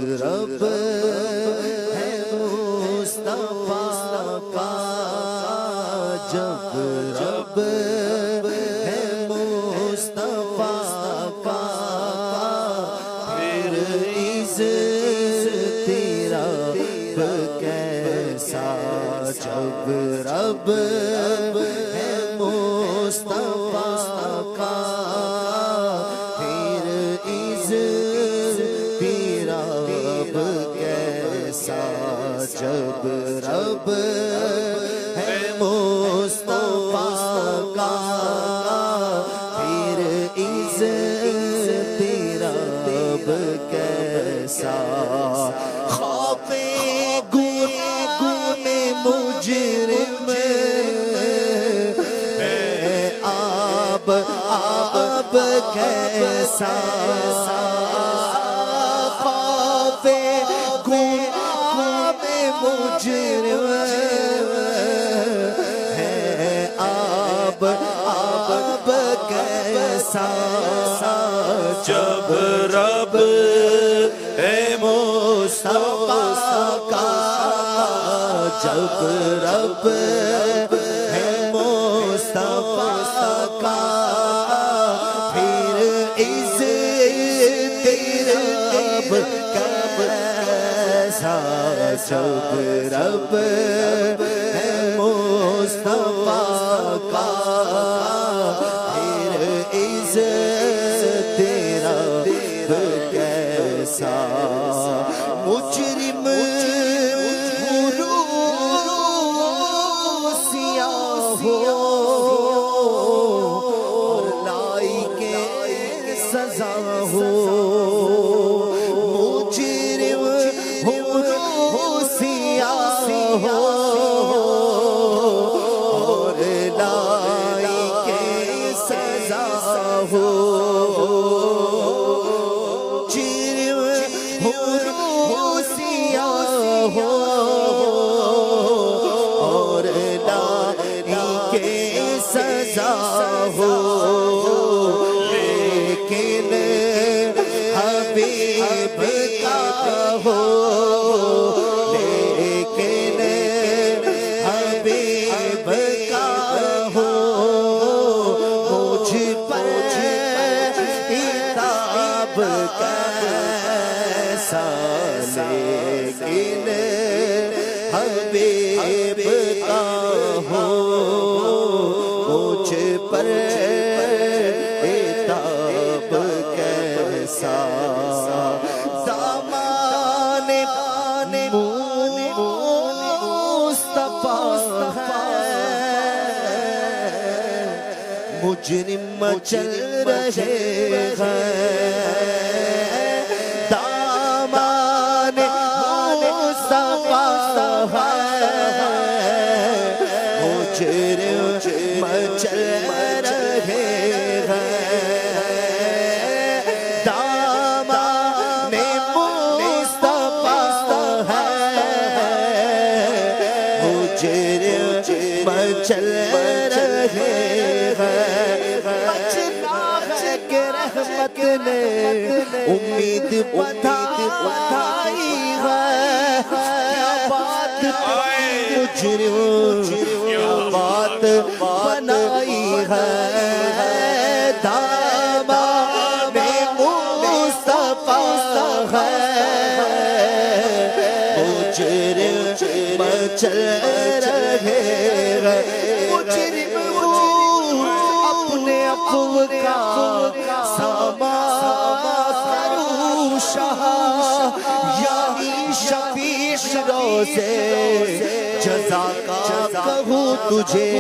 रब है मुस्तफा का, जब रब है मुस्तफा का, फिर इज़्ज़त रब कैसा, जब रब है मुस्तफा का, फिर इज़्ज़त रब कैसा, जब रब है मुस्तफा का, फिर इज़्ज़त रब कैसा। ख़ौफ़े गुने मुजरिम है अब कैसा, ख़ौफ़े गुने मुजरिम है अब कैसा, जब रब है मुस्तफा का, जब रब है मुस्तफा का, फिर इज़्ज़त रब कैसा, जब रब है मुस्तफा का, फिर इज़्ज़त रब कैसा। मुजरिम रूसिया हो और लाइके सजा हो, मुजरिम रूसिया हो और लाइके सजा हो, हो और लाइके सजा हो, लेकिन हबीब का हो, लेकिन हबीब का हो, मुझ पर इताब कैसा, लेकिन हबीब का हो, मुझ पर इताब कैसा। दामाने मुस्तफा है, मुजरिम चल रहे हैं, दामाने मुस्तफा है, मुजरिम चल रहे हैं, दामाने मुस्तफा है, मुजरिम चल रहे हैं। बचना है कि रहमत ने उम्मीद बताई है, क्या बात मुजरिम बात बनाई है, दामाने मुस्तफा है, मुजरिम चल रहे हैं, मुजरिम अपने अफ़्व का सामा करूं शाह, यानी शफीक रोज़े जज़ा का कहूँ तुझे,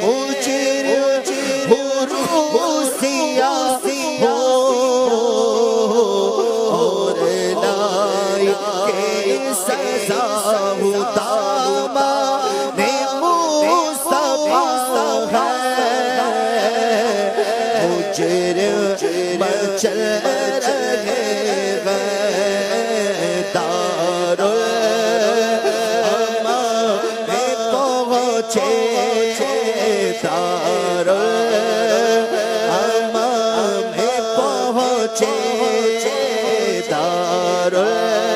मुजरिम रूसिया हो और लाइके सजा हो, दामाने मुस्तफा है, मुजरिम चल रहे हैं, दारुल अमान पहुँचे, दारुल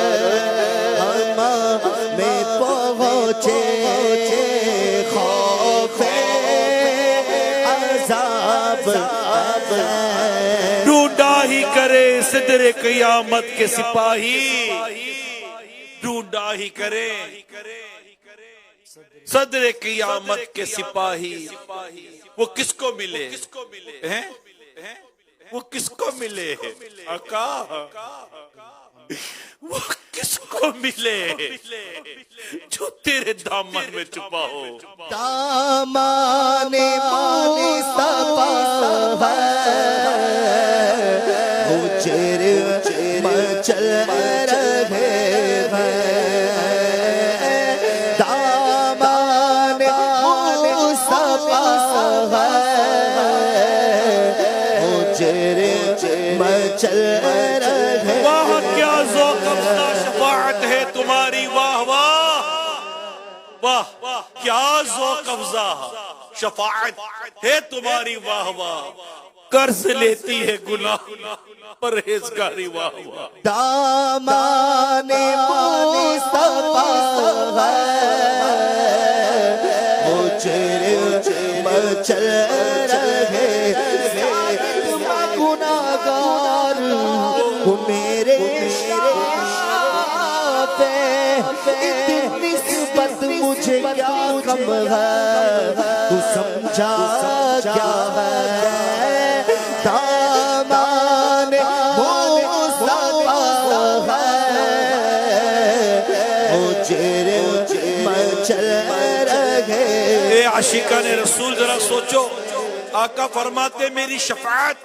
दारुलहमा में पहुँचे खौफे अज़ाब ढूंढा ही करे सिदरे क़यामत के सिपाही, ढूंढा ही करे सदरे क़यामत के सिपाही। वो किसको मिले हैं? वो किसको मिले आका? वो किसको मिले जो तेरे दामन में छुपा हो? दामने मुस्तफा है चेहरे मचल रहे हैं। दामने मुस्तफा है चेहरे मचल रहे। वाह क्या ज़ौक़ अफ़ज़ा शफ़ाअत है तुम्हारी, वाह वाह वाह, क्या ज़ौक़ अफ़ज़ा शफ़ाअत है तुम्हारी, वाह वाह। कर्ज लेती है गुनाह परहेज़गारी, वाह वाह। दामने मुस्तफा है वो चेहरे मचल रहे गुनाहगार वो मेरे शाफ़े। इतनी निस्बत मुझे क्या कम है, तू समझा क्या है? दामने मुस्तफा है वो चेहरे मचल रहे। ए आशिकाने रसूल जरा सोचो, आका फरमाते मेरी शफाअत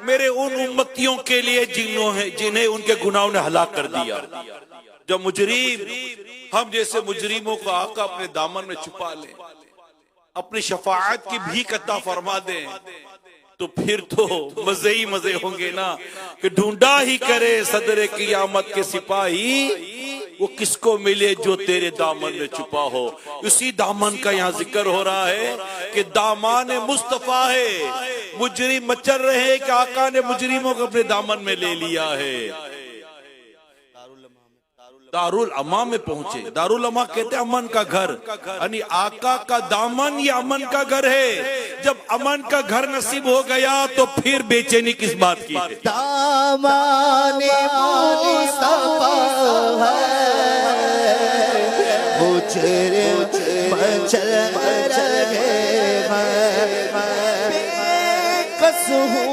मेरे उन उम्मतियों के लिए जिन्हें उनके गुनाहों ने हलाक कर दिया। जब मुजरिम हम जैसे मुजरिमों को आका अपने दामन में छुपा ले, अपनी शफाअत की भीख अता फरमा दें, तो फिर तो मजे ही मजे होंगे ना कि ढूंढा ही करे सदरे क़यामत के सिपाही। वो किसको मिले जो तेरे दामन में छुपा हो। उसी दामन का यहाँ जिक्र हो रहा है कि दामन मुस्तफा है। मुजरिम मचल रहे हैं कि आका ने मुजरिमों को अपने दामन में ले लिया है। दारुल अमा में पहुंचे। दारुल अमा कहते हैं अमन का घर, यानी आका का दामन ये अमन का घर है। जब अमन का घर नसीब हो गया तो फिर बेचैनी किस बात की है? दामने मुस्तफा है वो चेहरे मचल रहे हैं। बेकस हूँ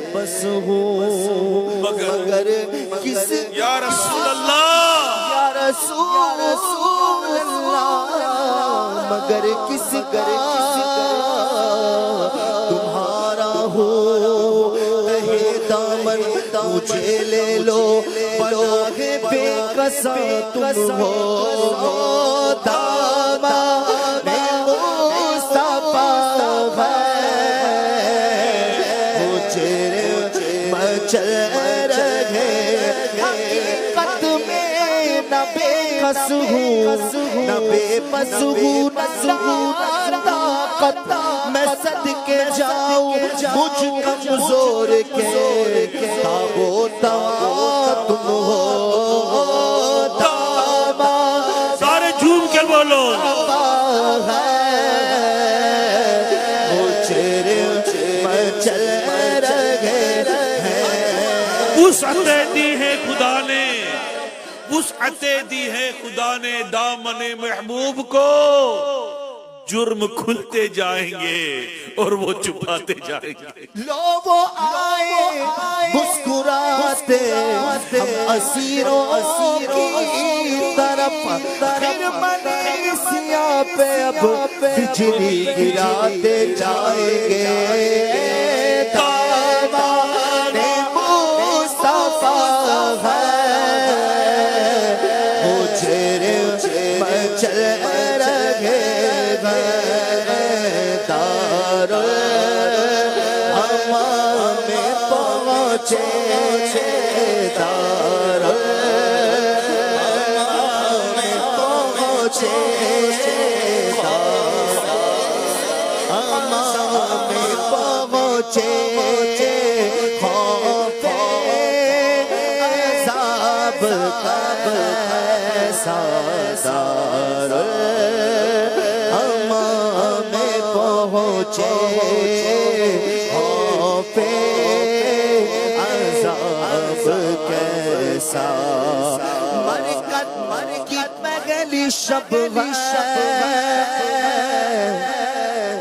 बेबस हूँ मगर किस या रसूल अल्लाह, या रसूल अल्लाह मगर किस तुम्हारा हो कहे दामन मुझे ले लो पनाहे बेकसा तुम हो। दामने मुस्तफा है वो चेहरे मचल रहे। हकीकत में न बेकस हूँ न बेबस हूँ न ताकत मैं सदके जाऊँ मुझ कमजोर के ताबो तवा तुम हो। सारे झूम के बोलो वो चेहरे मचल रहे हैं। वुसअतें दी है खुदा ने, वुसअतें दी है खुदा ने दामने महबूब को। जुर्म खुलते जाएंगे और वो छुपाते जाएंगे। लो वो आए मुस्कुराते हम असीरों की तरफ फिर मनीसिया पे अब बिजली गिराते जाएंगे। दामने मुस्तफा है वो चेहरे मचल रहे में पहुँचे। दारुल में पहुँचे में पहुँचे सादार हम में पहुँचे पे अज़ाब कैसा मरकत की पगली शब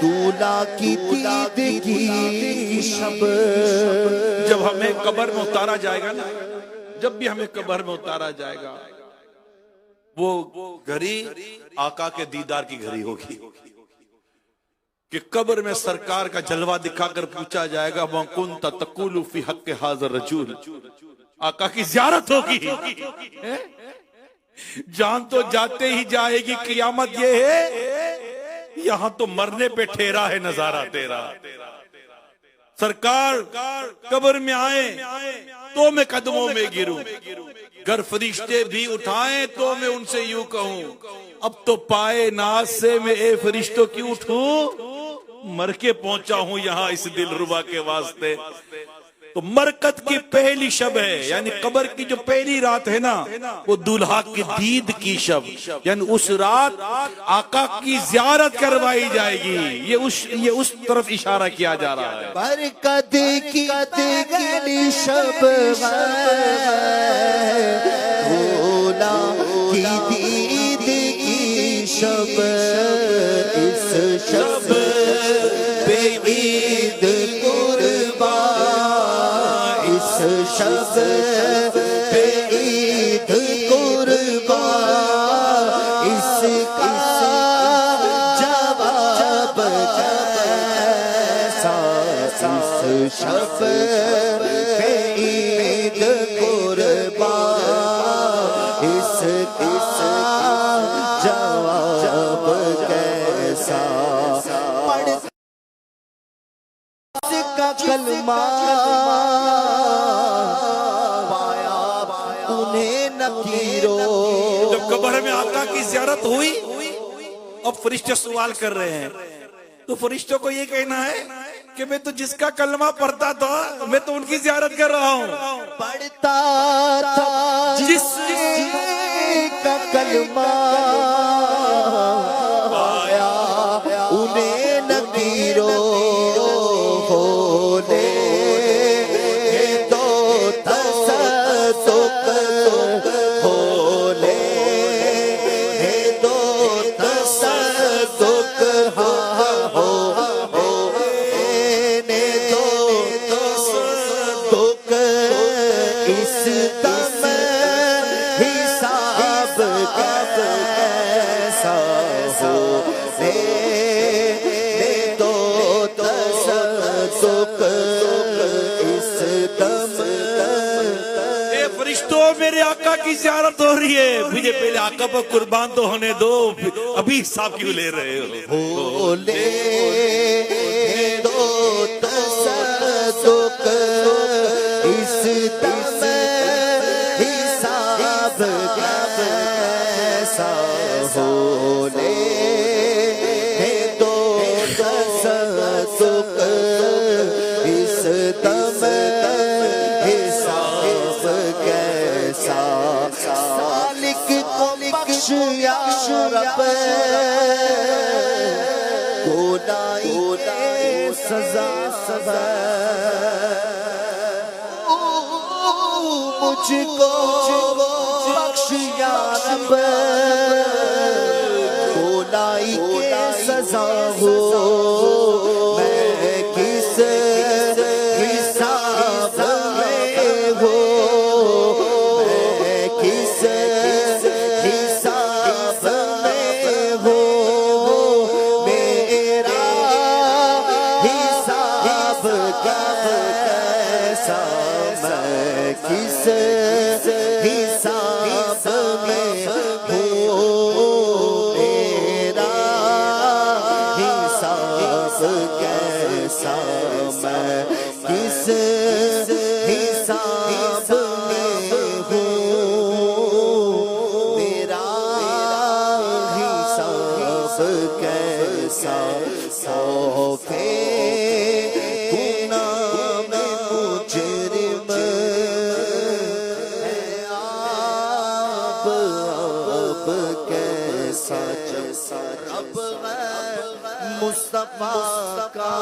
दूल्हा की दीद की शब। जब हमें कब्र में उतारा जाएगा ना, जब भी हमें कब्र में उतारा जाएगा, वो घड़ी आका के दीदार की घड़ी होगी कि कब्र में सरकार का जलवा दिखाकर पूछा जाएगा वकुन्ता तक़ूलु फी हक़्क़ि हाज़ा रजूल, आका की ज़ियारत होगी। जान तो जाते ही जाएगी, क़ियामत ये है यहां तो मरने पे ठहरा है नजारा तेरा। सरकार कब्र में आए तो मैं कदमों में गिरूं, घर फरिश्ते भी उठाएं तो मैं उनसे यूं कहूं, अब तो पाए नाज से मैं ए फरिश्तों क्यों उठूं, मर के पहुंचा हूं यहां इस दिलरुबा के वास्ते। तो मरकत की पहली शब है, यानी कब्र की जो पहली रात है ना, वो दुल्हा की दीद की शब, यानी उस रात आका की ज़ियारत करवाई जाएगी। ये उस तरफ इशारा किया जा रहा है। बरकत की पगली शब दूल्हा की दीद की शब, इस शब पे ईद कुर्बा, इस शब पे ईद कुर्बा, इसका जवाब कैसा, इस शब पे ईद कुर्बा, इसका जवाब कैसा। का कलमा पाया उन्हें नकीरों। जब कब्र में आका की ज़ियारत हुई, अब फरिश्ते सवाल कर रहे हैं, तो फरिश्तों को ये कहना है कि मैं तो जिसका कलमा पढ़ता था मैं तो उनकी ज़ियारत कर रहा हूँ। पढ़ता था जिसका कलमा पाया उन्हें नकीरों, मेरे आका की ज़ियारत हो रही है, मुझे पहले आका पर कुर्बान तो होने दो, अभी हिसाब क्यों ले रहे हो? ले दो तसद्दुक़, इस दम हिसाब कैसा हो, ले दो तसद्दुक़, इस दम हिसाब कैसा। सालिक को बख्श या रब, गोदाई सजा सजा, मुझको बख्श या रब, गोदाई के सजा हो, मैं किस हिसाब में हो, मैं किस हिसाब में हो, मेरा हिसाब कैसा, मैं किस हिसाब में हूँ, मेरा हिसाब कैसा, मैं किस हिसाब में हूँ, मेरा हिसाब कैसा। सौफे गुनाह में मुजरिम है मुस्तफा का